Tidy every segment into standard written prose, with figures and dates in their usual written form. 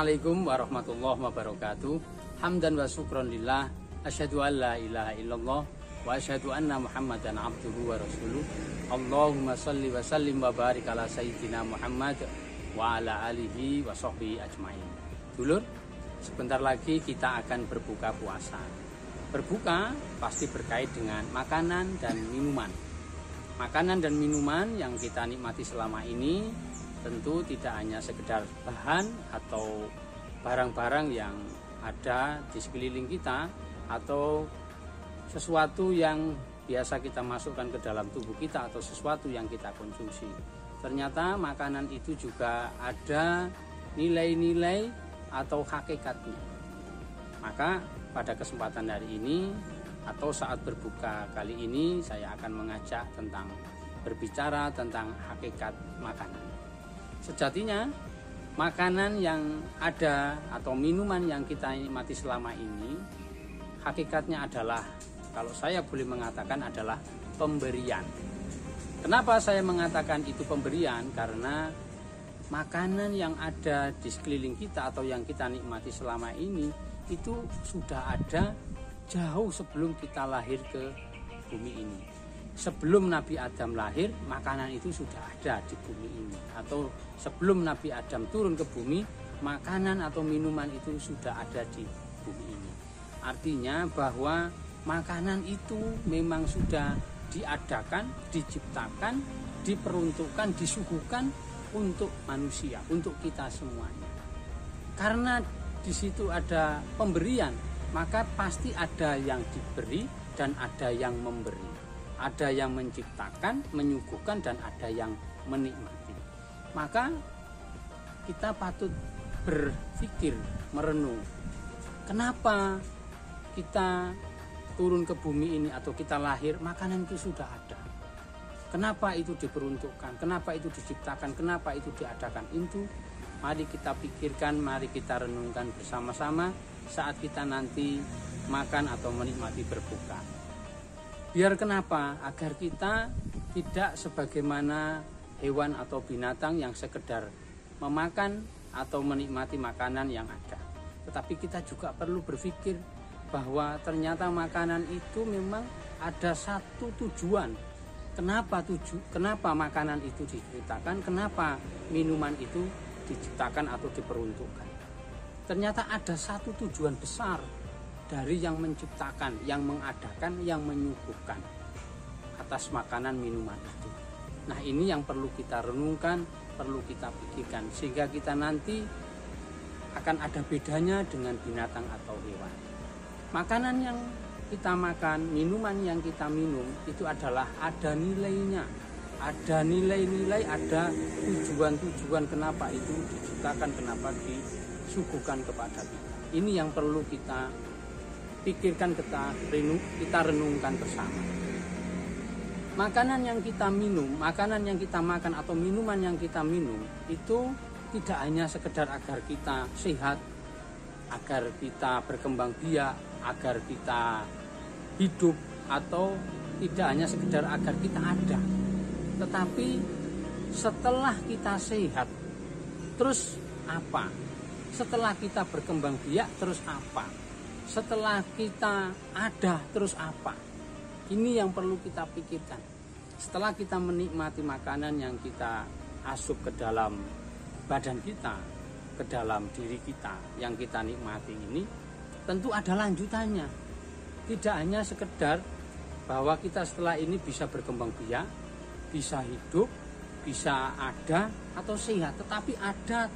Assalamualaikum warahmatullahi wabarakatuh. Hamdan wa syukron lillah. Asyhadu an la ilaha illallah wa asyhadu anna Muhammadan abduhu wa rasuluh. Allahumma salli wa sallim wa barik ala sayyidina Muhammad wa ala alihi wa sahbihi ajmain. Dulur, sebentar lagi kita akan berbuka puasa. Berbuka pasti berkait dengan makanan dan minuman. Makanan dan minuman yang kita nikmati selama ini tentu tidak hanya sekedar bahan atau barang-barang yang ada di sekeliling kita atau sesuatu yang biasa kita masukkan ke dalam tubuh kita atau sesuatu yang kita konsumsi. Ternyata makanan itu juga ada nilai-nilai atau hakikatnya. Maka pada kesempatan hari ini atau saat berbuka kali ini saya akan mengajak tentang berbicara tentang hakikat makanan. Sejatinya makanan yang ada atau minuman yang kita nikmati selama ini hakikatnya adalah, kalau saya boleh mengatakan, adalah pemberian. Kenapa saya mengatakan itu pemberian? Karena makanan yang ada di sekeliling kita atau yang kita nikmati selama ini itu sudah ada jauh sebelum kita lahir ke bumi ini. Sebelum Nabi Adam lahir, makanan itu sudah ada di bumi ini. Atau sebelum Nabi Adam turun ke bumi, makanan atau minuman itu sudah ada di bumi ini. Artinya bahwa makanan itu memang sudah diadakan, diciptakan, diperuntukkan, disuguhkan untuk manusia, untuk kita semuanya. Karena di situ ada pemberian, maka pasti ada yang diberi dan ada yang memberi. Ada yang menciptakan, menyuguhkan, dan ada yang menikmati. Maka kita patut berpikir, merenung, kenapa kita turun ke bumi ini atau kita lahir, makanan itu sudah ada. Kenapa itu diperuntukkan, kenapa itu diciptakan, kenapa itu diadakan. Itu mari kita pikirkan, mari kita renungkan bersama-sama saat kita nanti makan atau menikmati berbuka. Biar kenapa? Agar kita tidak sebagaimana hewan atau binatang yang sekedar memakan atau menikmati makanan yang ada. Tetapi kita juga perlu berpikir bahwa ternyata makanan itu memang ada satu tujuan. Kenapa makanan itu diciptakan? Kenapa minuman itu diciptakan atau diperuntukkan? Ternyata ada satu tujuan besar dari yang menciptakan, yang mengadakan, yang menyuguhkan atas makanan minuman itu. Nah, ini yang perlu kita renungkan, perlu kita pikirkan, sehingga kita nanti akan ada bedanya dengan binatang atau hewan. Makanan yang kita makan, minuman yang kita minum itu adalah ada nilainya, ada nilai-nilai, ada tujuan-tujuan kenapa itu diciptakan, kenapa disuguhkan kepada kita. Ini yang perlu kita pikirkan, kita renungkan bersama. Makanan yang kita minum, makanan yang kita makan atau minuman yang kita minum itu tidak hanya sekedar agar kita sehat, agar kita berkembang biak, agar kita hidup, atau tidak hanya sekedar agar kita ada. Tetapi setelah kita sehat, terus apa? Setelah kita berkembang biak, terus apa? Setelah kita ada, terus apa? Ini yang perlu kita pikirkan. Setelah kita menikmati makanan yang kita asup ke dalam badan kita, ke dalam diri kita yang kita nikmati ini, tentu ada lanjutannya. Tidak hanya sekedar bahwa kita setelah ini bisa berkembang biak, bisa hidup, bisa ada atau sehat, tetapi ada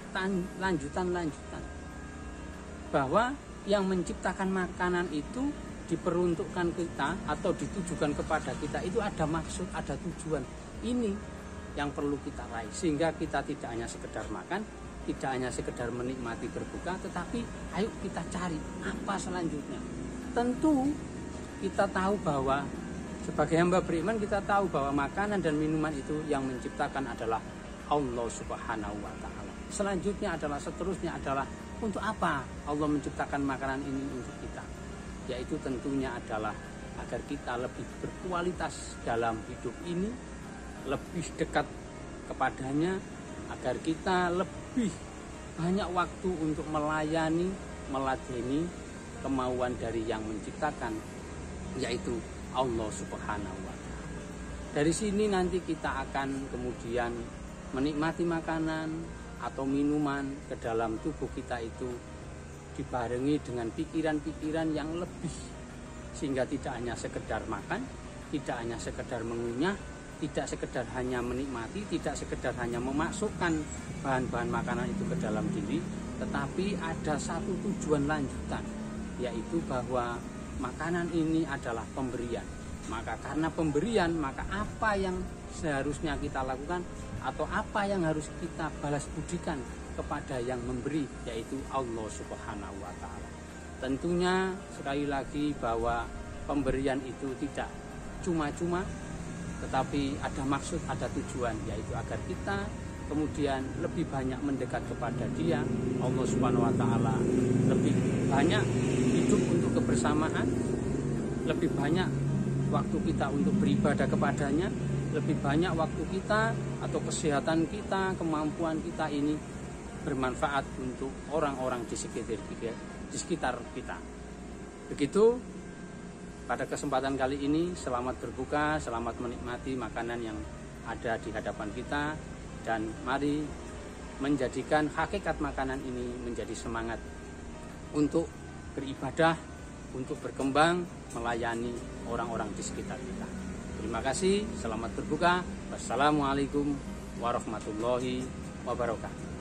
lanjutan-lanjutan. Bahwa yang menciptakan makanan itu diperuntukkan kita atau ditujukan kepada kita, itu ada maksud, ada tujuan. Ini yang perlu kita raih, sehingga kita tidak hanya sekedar makan, tidak hanya sekedar menikmati berbuka, tetapi ayo kita cari apa selanjutnya. Tentu kita tahu bahwa sebagai hamba beriman, kita tahu bahwa makanan dan minuman itu yang menciptakan adalah Allah Subhanahu wa Ta'ala. Selanjutnya adalah, seterusnya adalah, untuk apa Allah menciptakan makanan ini untuk kita? Yaitu tentunya adalah agar kita lebih berkualitas dalam hidup ini, lebih dekat kepadanya, agar kita lebih banyak waktu untuk melayani, meladeni kemauan dari yang menciptakan, yaitu Allah Subhanahu wa Ta'ala. Dari sini nanti kita akan kemudian menikmati makanan atau minuman ke dalam tubuh kita itu dibarengi dengan pikiran-pikiran yang lebih, sehingga tidak hanya sekedar makan, tidak hanya sekedar mengunyah, tidak sekedar hanya menikmati, tidak sekedar hanya memasukkan bahan-bahan makanan itu ke dalam diri, tetapi ada satu tujuan lanjutan, yaitu bahwa makanan ini adalah pemberian. Maka karena pemberian, maka apa yang seharusnya kita lakukan atau apa yang harus kita balas budikan kepada yang memberi, yaitu Allah Subhanahu wa Ta'ala. Tentunya sekali lagi bahwa pemberian itu tidak cuma-cuma, tetapi ada maksud, ada tujuan, yaitu agar kita kemudian lebih banyak mendekat kepada Dia, Allah Subhanahu wa Ta'ala, lebih banyak hidup untuk kebersamaan, lebih banyak waktu kita untuk beribadah kepadanya, lebih banyak waktu kita atau kesehatan kita, kemampuan kita ini bermanfaat untuk orang-orang di sekitar kita. Begitu pada kesempatan kali ini, selamat berbuka, selamat menikmati makanan yang ada di hadapan kita, dan mari menjadikan hakikat makanan ini menjadi semangat untuk beribadah, untuk berkembang, melayani orang-orang di sekitar kita. Terima kasih, selamat berbuka. Wassalamualaikum warahmatullahi wabarakatuh.